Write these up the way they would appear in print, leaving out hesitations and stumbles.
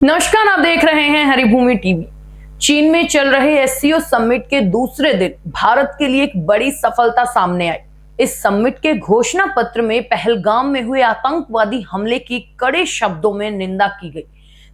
नमस्कार, आप देख रहे हैं हरिभूमि टीवी। चीन में चल रहे एससीओ समिट के दूसरे दिन भारत के लिए एक बड़ी सफलता सामने आई। इस समिट के घोषणा पत्र में पहलगाम में हुए आतंकवादी हमले की कड़े शब्दों में निंदा की गई।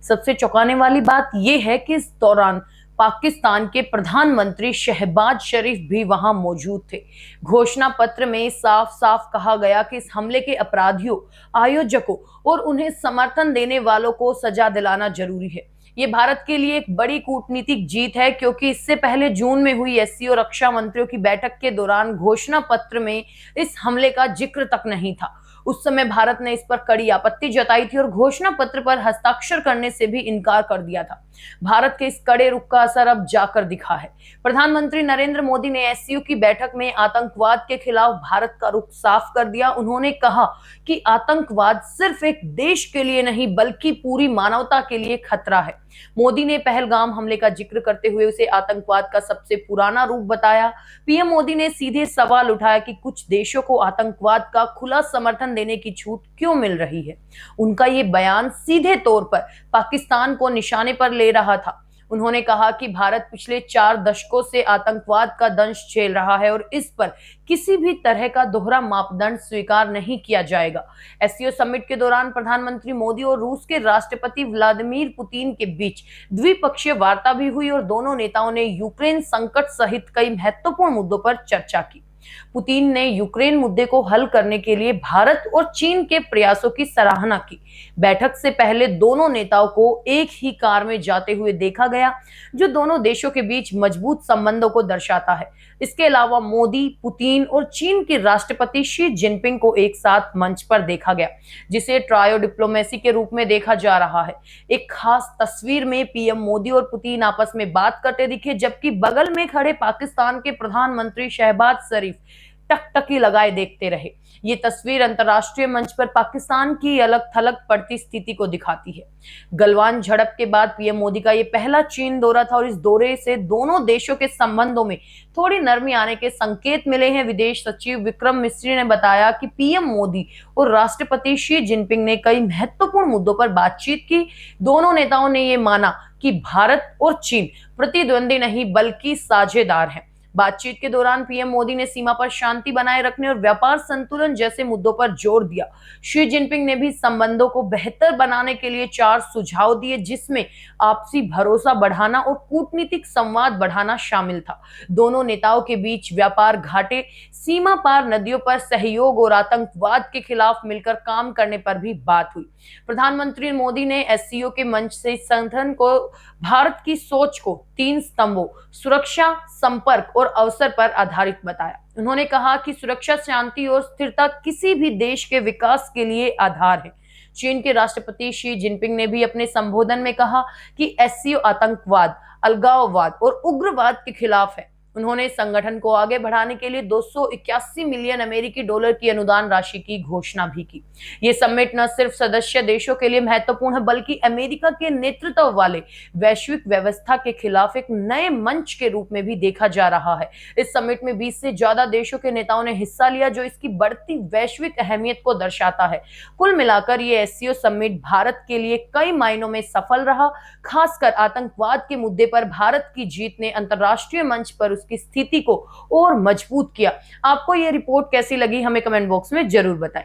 सबसे चौंकाने वाली बात यह है कि इस दौरान पाकिस्तान के प्रधानमंत्री शहबाज शरीफ भी वहां मौजूद थे। घोषणा पत्र में साफ साफ कहा गया कि इस हमले के अपराधियों, आयोजकों और उन्हें समर्थन देने वालों को सजा दिलाना जरूरी है। ये भारत के लिए एक बड़ी कूटनीतिक जीत है, क्योंकि इससे पहले जून में हुई एससीओ रक्षा मंत्रियों की बैठक के दौरान घोषणा पत्र में इस हमले का जिक्र तक नहीं था। उस समय भारत ने इस पर कड़ी आपत्ति जताई थी और घोषणा पत्र पर हस्ताक्षर करने से भी इनकार कर दिया था। भारत के इस कड़े रुख का असर अब जाकर दिखा है। प्रधानमंत्री नरेंद्र मोदी ने एससीओ की बैठक में आतंकवाद के खिलाफ भारत का रुख साफ कर दिया। उन्होंने कहा कि आतंकवाद सिर्फ एक देश के लिए नहीं बल्कि पूरी मानवता के लिए खतरा है। मोदी ने पहलगाम हमले का जिक्र करते हुए उसे आतंकवाद का सबसे पुराना रूप बताया। पीएम मोदी ने सीधे सवाल उठाया कि कुछ देशों को आतंकवाद का खुला समर्थन देने की छूट क्यों मिल रही है। उनका ये बयान सीधे तौर पर पाकिस्तान को निशाने पर ले रहा था। उन्होंने कहा कि भारत पिछले 4 दशकों से आतंकवाद का दंश झेल रहा है और इस पर किसी भी तरह का दोहरा मापदंड स्वीकार नहीं किया जाएगा। एससीओ समिट के दौरान प्रधानमंत्री मोदी और रूस के राष्ट्रपति व्लादिमीर पुतिन के बीच द्विपक्षीय वार्ता भी हुई और दोनों नेताओं ने यूक्रेन संकट सहित कई महत्वपूर्ण मुद्दों पर चर्चा की। पुतिन ने यूक्रेन मुद्दे को हल करने के लिए भारत और चीन के प्रयासों की सराहना की। बैठक से पहले दोनों नेताओं को एक ही कार में जाते हुए देखा गया, जो दोनों देशों के बीच मजबूत संबंधों को दर्शाता है। इसके अलावा मोदी, पुतिन और चीन के राष्ट्रपति शी जिनपिंग को एक साथ मंच पर देखा गया, जिसे ट्रायो डिप्लोमेसी के रूप में देखा जा रहा है। एक खास तस्वीर में पीएम मोदी और पुतिन आपस में बात करते दिखे, जबकि बगल में खड़े पाकिस्तान के प्रधानमंत्री शहबाज शरीफ टकटकी लगाए देखते रहे। ये तस्वीर अंतर्राष्ट्रीय मंच पर पाकिस्तान की अलग थलग पड़ती स्थिति को दिखाती है। गलवान झड़प के बाद पीएम मोदी का ये पहला चीन दौरा था और इस दौरे से दोनों देशों के संबंधों में थोड़ी नरमी आने के संकेत मिले हैं। विदेश सचिव विक्रम मिस्री ने बताया कि पीएम मोदी और राष्ट्रपति शी जिनपिंग ने कई महत्वपूर्ण मुद्दों पर बातचीत की। दोनों नेताओं ने ये माना कि भारत और चीन प्रतिद्वंदी नहीं बल्कि साझेदार हैं। बातचीत के दौरान पीएम मोदी ने सीमा पर शांति बनाए रखने और व्यापार संतुलन जैसे मुद्दों पर जोर दिया। शी जिनपिंग ने भी संबंधों को बेहतर बनाने के लिए 4 सुझाव दिए, जिसमें आपसी भरोसा बढ़ाना और कूटनीतिक संवाद बढ़ाना शामिल था। दोनों नेताओं के बीच व्यापार घाटे, सीमा पार नदियों पर सहयोग और आतंकवाद के खिलाफ मिलकर काम करने पर भी बात हुई। प्रधानमंत्री मोदी ने एससीओ के मंच से संगठन को भारत की सोच को 3 स्तंभों सुरक्षा, संपर्क और अवसर पर आधारित बताया। उन्होंने कहा कि सुरक्षा, शांति और स्थिरता किसी भी देश के विकास के लिए आधार है। चीन के राष्ट्रपति शी जिनपिंग ने भी अपने संबोधन में कहा कि एससीओ आतंकवाद, अलगाववाद और उग्रवाद के खिलाफ है। उन्होंने संगठन को आगे बढ़ाने के लिए 281 मिलियन अमेरिकी डॉलर की अनुदान राशि की घोषणा भी की। ये समिट न सिर्फ सदस्य देशों के लिए महत्वपूर्ण है, बल्कि अमेरिका के नेतृत्व वाले वैश्विक व्यवस्था के खिलाफ एक नए मंच के रूप में भी देखा जा रहा है। इस समिट में 20 से ज्यादा देशों के नेताओं ने हिस्सा लिया, जो इसकी बढ़ती वैश्विक अहमियत को दर्शाता है। कुल मिलाकर ये एससीओ समिट भारत के लिए कई मायनों में सफल रहा। खासकर आतंकवाद के मुद्दे पर भारत की जीत ने अंतर्राष्ट्रीय मंच पर की स्थिति को और मजबूत किया। आपको यह रिपोर्ट कैसी लगी, हमें कमेंट बॉक्स में जरूर बताएं।